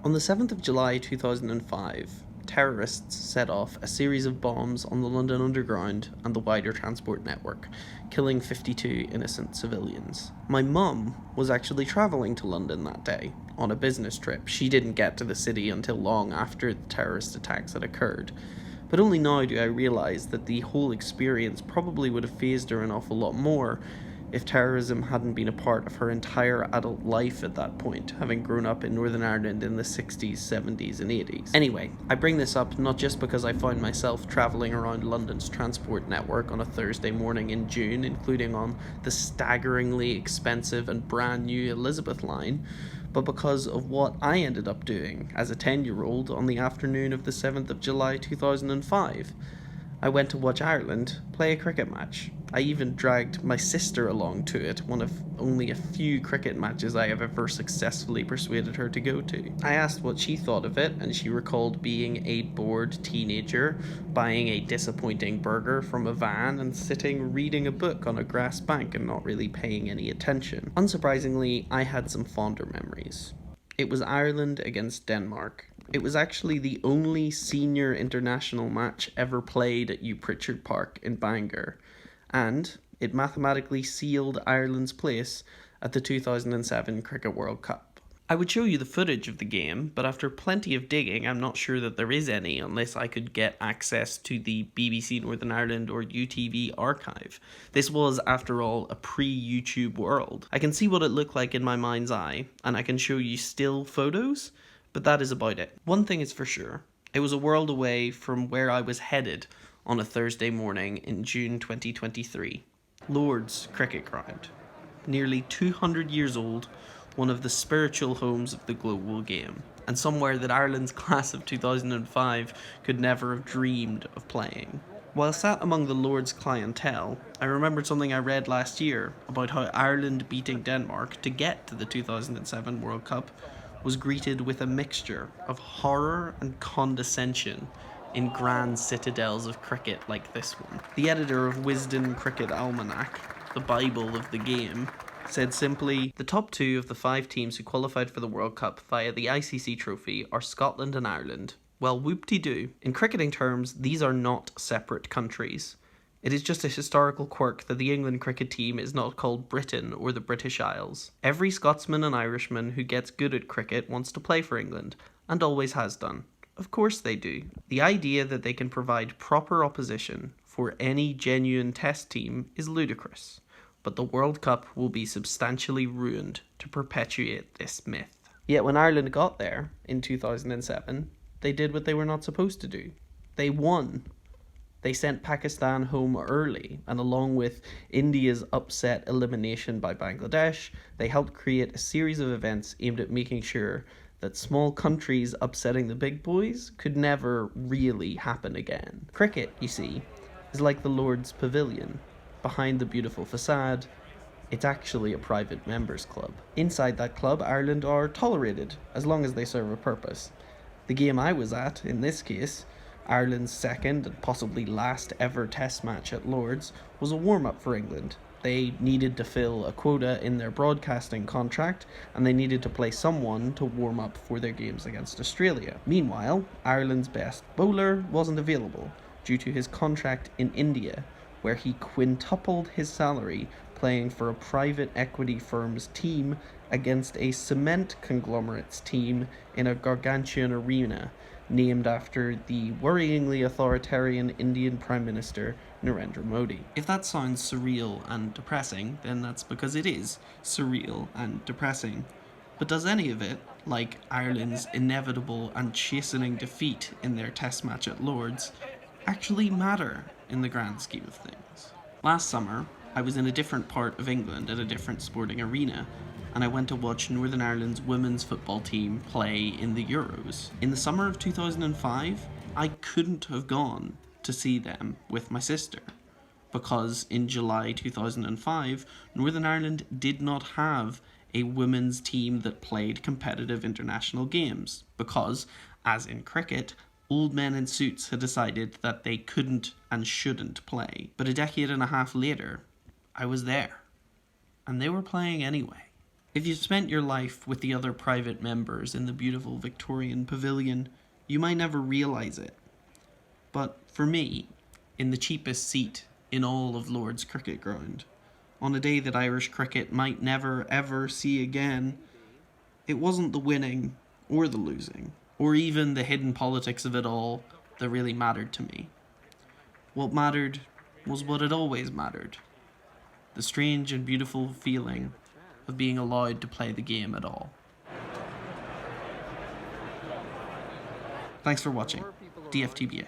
On the 7th of July 2005, terrorists set off a series of bombs on the London Underground and the wider transport network, killing 52 innocent civilians. My mum was actually travelling to London that day on a business trip. She didn't get to the city until long after the terrorist attacks had occurred. But only now do I realise that the whole experience probably would have fazed her an awful lot more if terrorism hadn't been a part of her entire adult life at that point, having grown up in Northern Ireland in the 60s, 70s and 80s. Anyway, I bring this up not just because I found myself travelling around London's transport network on a Thursday morning in June, including on the staggeringly expensive and brand new Elizabeth line, but because of what I ended up doing as a 10-year-old on the afternoon of the 7th of July 2005. I went to watch Ireland play a cricket match. I even dragged my sister along to it, one of only a few cricket matches I have ever successfully persuaded her to go to. I asked what she thought of it, and she recalled being a bored teenager, buying a disappointing burger from a van, and sitting reading a book on a grass bank and not really paying any attention. Unsurprisingly, I had some fonder memories. It was Ireland against Denmark. It was actually the only senior international match ever played at Hugh Pritchard Park in Bangor, and it mathematically sealed Ireland's place at the 2007 Cricket World Cup. I would show you the footage of the game, but after plenty of digging, I'm not sure that there is any unless I could get access to the BBC Northern Ireland or UTV archive. This was, after all, a pre-YouTube world. I can see what it looked like in my mind's eye, and I can show you still photos, but that is about it. One thing is for sure, it was a world away from where I was headed on a Thursday morning in June 2023. Lord's Cricket Ground. Nearly 200 years old, one of the spiritual homes of the global game, and somewhere that Ireland's class of 2005 could never have dreamed of playing. While sat among the Lord's clientele, I remembered something I read last year about how Ireland beating Denmark to get to the 2007 World Cup was greeted with a mixture of horror and condescension in grand citadels of cricket like this one. The editor of Wisden Cricket Almanac, the Bible of the game, said simply, "The top two of the 5 teams who qualified for the World Cup via the ICC trophy are Scotland and Ireland. Well, whoop-de-doo. In cricketing terms, these are not separate countries. It is just a historical quirk that the England cricket team is not called Britain or the British Isles. Every Scotsman and Irishman who gets good at cricket wants to play for England, and always has done. Of course they do. The idea that they can provide proper opposition for any genuine test team is ludicrous, but the World Cup will be substantially ruined to perpetuate this myth." Yet when Ireland got there in 2007, they did what they were not supposed to do. They won. They sent Pakistan home early, and along with India's upset elimination by Bangladesh, they helped create a series of events aimed at making sure that small countries upsetting the big boys could never really happen again. Cricket, you see, is like the Lord's Pavilion. Behind the beautiful facade, it's actually a private members club. Inside that club, Ireland are tolerated, as long as they serve a purpose. The game I was at, in this case, Ireland's second and possibly last ever test match at Lord's, was a warm-up for England. They needed to fill a quota in their broadcasting contract, and they needed to play someone to warm up for their games against Australia. Meanwhile, Ireland's best bowler wasn't available due to his contract in India, where he quintupled his salary playing for a private equity firm's team against a cement conglomerate's team in a gargantuan arena named after the worryingly authoritarian Indian Prime Minister Narendra Modi. If that sounds surreal and depressing, then that's because it is surreal and depressing. But does any of it, like Ireland's inevitable and chastening defeat in their test match at Lord's, actually matter in the grand scheme of things? Last summer, I was in a different part of England at a different sporting arena, and I went to watch Northern Ireland's women's football team play in the Euros. In the summer of 2005, I couldn't have gone to see them with my sister, because in July 2005, Northern Ireland did not have a women's team that played competitive international games, because, as in cricket, old men in suits had decided that they couldn't and shouldn't play. But a decade and a half later, I was there, and they were playing anyway. If you spent your life with the other private members in the beautiful Victorian pavilion, you might never realise it. But for me, in the cheapest seat in all of Lord's cricket ground, on a day that Irish cricket might never ever see again, it wasn't the winning or the losing, or even the hidden politics of it all that really mattered to me. What mattered was what had always mattered: the strange and beautiful feeling of being allowed to play the game at all. Thanks for watching. DFTBA.